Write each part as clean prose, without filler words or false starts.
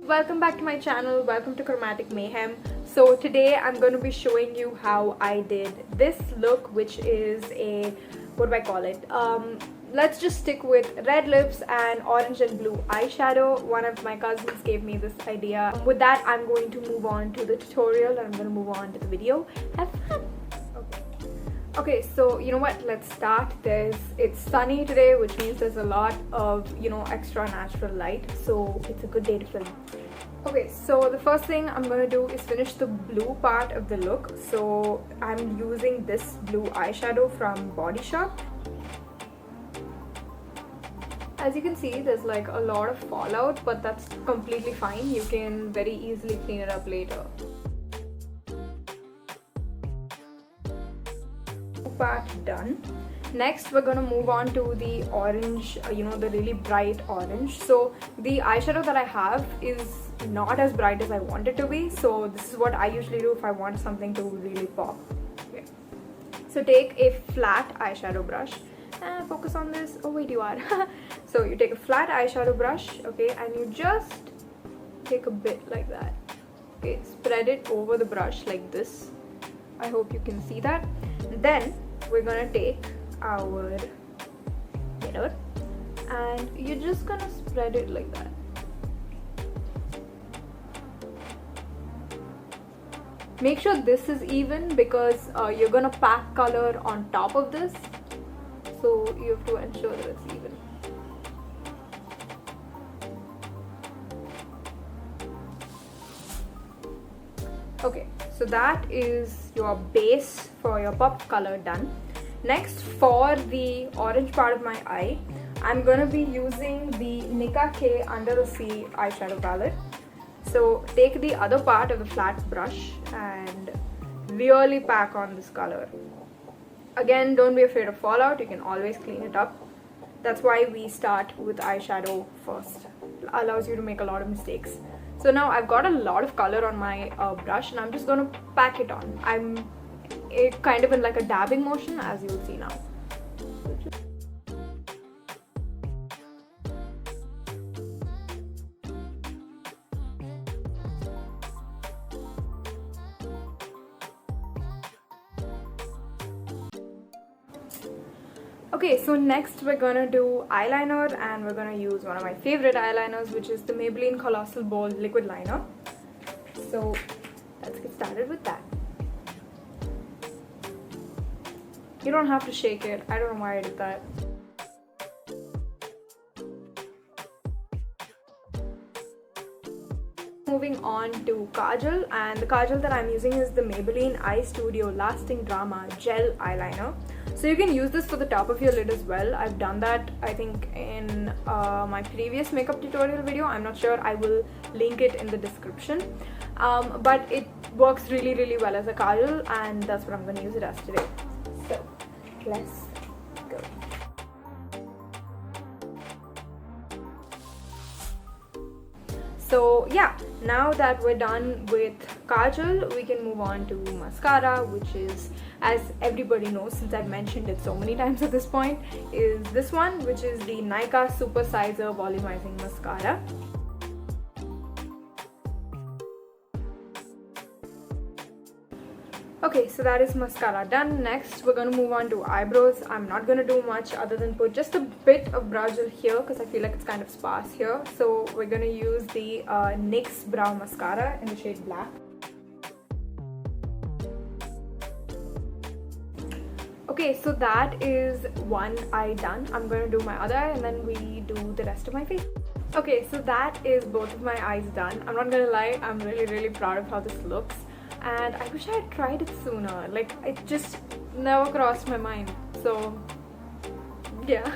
Welcome back to my channel. Welcome to Chromatic Mayhem. So today I'm going to be showing you how I did this look, which is a, what do I call it? Let's just stick with red lips and orange and blue eyeshadow. One of my cousins gave me this idea. With that, I'm going to move on to the tutorial and I'm going to move on to the video. Have fun! Okay, so you know what, let's start. It's sunny today, which means there's a lot of, extra natural light, so it's a good day to film. Okay, so the first thing I'm gonna do is finish the blue part of the look. So I'm using this blue eyeshadow from Body Shop. As you can see, there's like a lot of fallout, but that's completely fine. You can very easily clean it up later. Part done. Next we're gonna move on to the orange, the really bright orange. So the eyeshadow that I have is not as bright as I want it to be, so this is what I usually do if I want something to really pop. Okay. So take a flat eyeshadow brush and focus on this. Oh wait, you are. So you take a flat eyeshadow brush, okay, and you just take a bit like that. Okay, spread it over the brush like this. I hope you can see that. Then we're gonna take our mirror and you're just gonna spread it like that. Make sure this is even because you're gonna pack color on top of this, so you have to ensure that it's even. Okay, so that is your base for your pop color done. Next, for the orange part of my eye, I'm gonna be using the Nika K Under the Sea eyeshadow palette. So take the other part of the flat brush and really pack on this color. Again, don't be afraid of fallout, you can always clean it up. That's why we start with eyeshadow first. It allows you to make a lot of mistakes. So now I've got a lot of color on my brush and I'm just going to pack it on. I'm kind of in like a dabbing motion, as you'll see now. Okay, so next we're gonna do eyeliner and we're gonna use one of my favorite eyeliners, which is the Maybelline Colossal Bold Liquid Liner. So let's get started with that. You don't have to shake it. I don't know why I did that. Moving on to kajal, and the kajal that I'm using is the Maybelline Eye Studio Lasting Drama Gel Eyeliner. So you can use this for the top of your lid as well. I've done that, I think, in my previous makeup tutorial video. I'm not sure, I will link it in the description. But it works really, really well as a kajal, and that's what I'm going to use it as today. So let's go. So yeah, now that we're done with kajal, we can move on to mascara, which is, as everybody knows since I've mentioned it so many times at this point, is this one, which is the Nykaa Super Sizer Volumizing Mascara. Okay, so that is mascara done. Next, we're going to move on to eyebrows. I'm not going to do much other than put just a bit of brow gel here because I feel like it's kind of sparse here. So we're going to use the NYX Brow Mascara in the shade Black. Okay, so that is one eye done. I'm going to do my other eye and then we do the rest of my face. Okay, so that is both of my eyes done. I'm not going to lie, I'm really, really proud of how this looks. And I wish I had tried it sooner. Like, it just never crossed my mind. So yeah.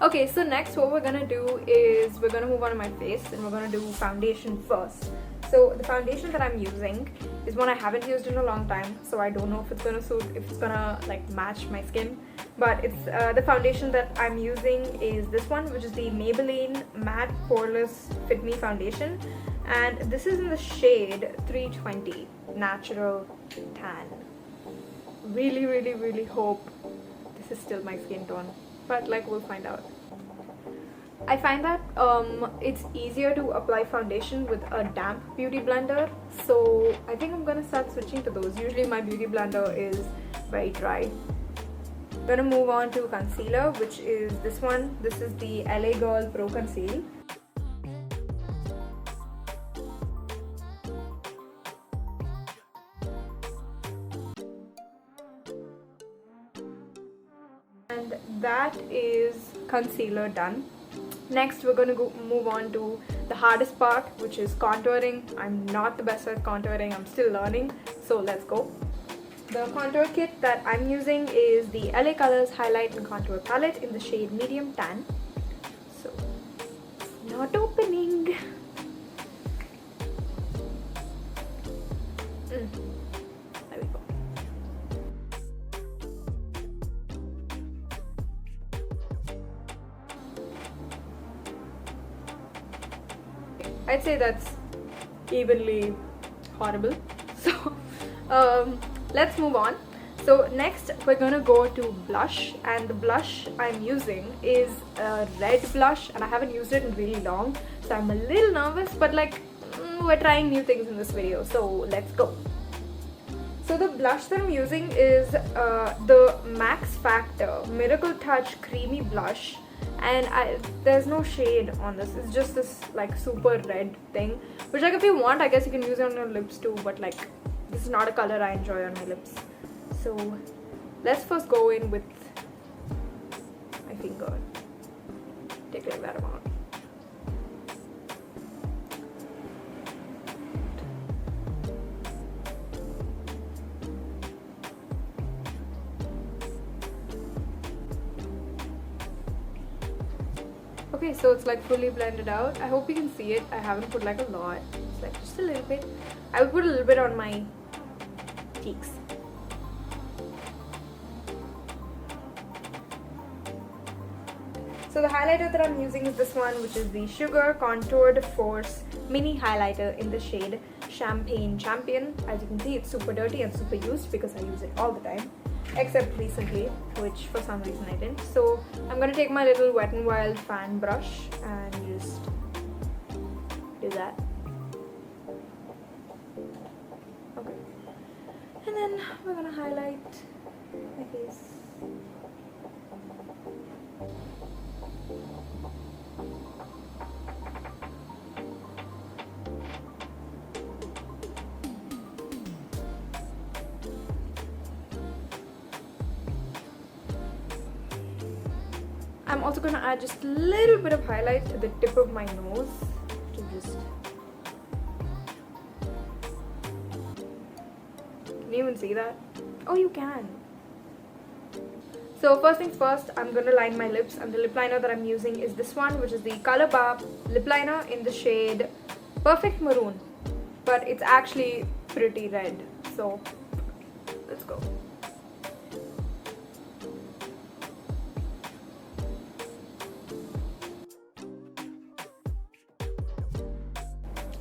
Okay, so next what we're gonna do is we're gonna move on to my face and we're gonna do foundation first. So the foundation that I'm using is one I haven't used in a long time, so I don't know if it's gonna suit, if it's gonna like match my skin. But it's the foundation that I'm using is this one, which is the Maybelline Matte Poreless Fit Me Foundation, and this is in the shade 320 Natural Tan. Really, really hope this is still my skin tone, but like we'll find out. I find that it's easier to apply foundation with a damp beauty blender, so I think I'm gonna start switching to those. Usually my beauty blender is very dry. I'm gonna move on to concealer, which is this one. This is the LA Girl Pro Conceal. And that is concealer done. Next we're going to move on to the hardest part, which is contouring. I'm not the best at contouring, I'm still learning, so let's go. The contour kit that I'm using is the LA Colors Highlight and Contour Palette in the shade Medium Tan. So, not opening. There we go. I'd say that's evenly horrible. So, let's move on. So next we're gonna go to blush, and the blush I'm using is a red blush, and I haven't used it in really long, so I'm a little nervous, but like we're trying new things in this video, so let's go. So the blush that I'm using is the Max Factor Miracle Touch Creamy Blush, and there's no shade on this. It's just this like super red thing, which like if you want, I guess you can use it on your lips too, but like this is not a color I enjoy on my lips. So let's first go in with my finger. Take like that amount. Okay, so it's like fully blended out. I hope you can see it. I haven't put like a lot. It's like just a little bit. I will put a little bit on my cheeks. So the highlighter that I'm using is this one, which is the Sugar Contoured Force Mini Highlighter in the shade Champagne Champion. As you can see, it's super dirty and super used because I use it all the time, except recently, which for some reason I didn't. So I'm going to take my little Wet n Wild fan brush and just do that. Okay. And then we're going to highlight my face. I'm also going to add just a little bit of highlight to the tip of my nose to just... Can you even see that? Oh, you can. So first things first, I'm going to line my lips, and the lip liner that I'm using is this one, which is the ColourPop lip liner in the shade Perfect Maroon, but it's actually pretty red. So let's go.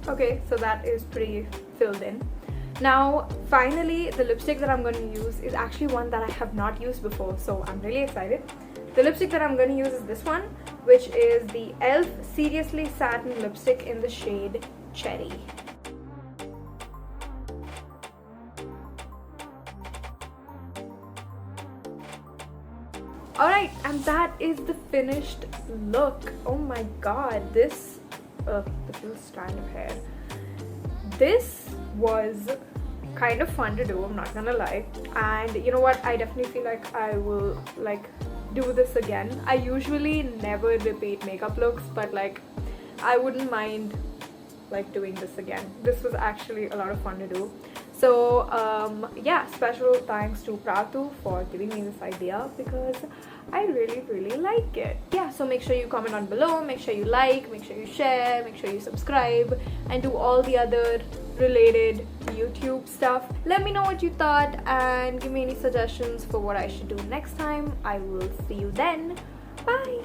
Okay, so that is pretty filled in. Now finally, the lipstick that I'm going to use is actually one that I have not used before, so I'm really excited. The lipstick that I'm going to use is this one, which is the e.l.f. Seriously Satin lipstick in the shade Cherry. Alright, and that is the finished look. Oh my god, this the little strand of hair. This was kind of fun to do, I'm not gonna lie, and you know what, I definitely feel like I will like do this again. I usually never repeat makeup looks, but like I wouldn't mind like doing this again. This was actually a lot of fun to do. So yeah, special thanks to Pratu for giving me this idea because I really like it. Yeah, so make sure you comment down below, make sure you like, make sure you share, make sure you subscribe, and do all the other related YouTube stuff. Let me know what you thought and give me any suggestions for what I should do next time. I will see you then. Bye!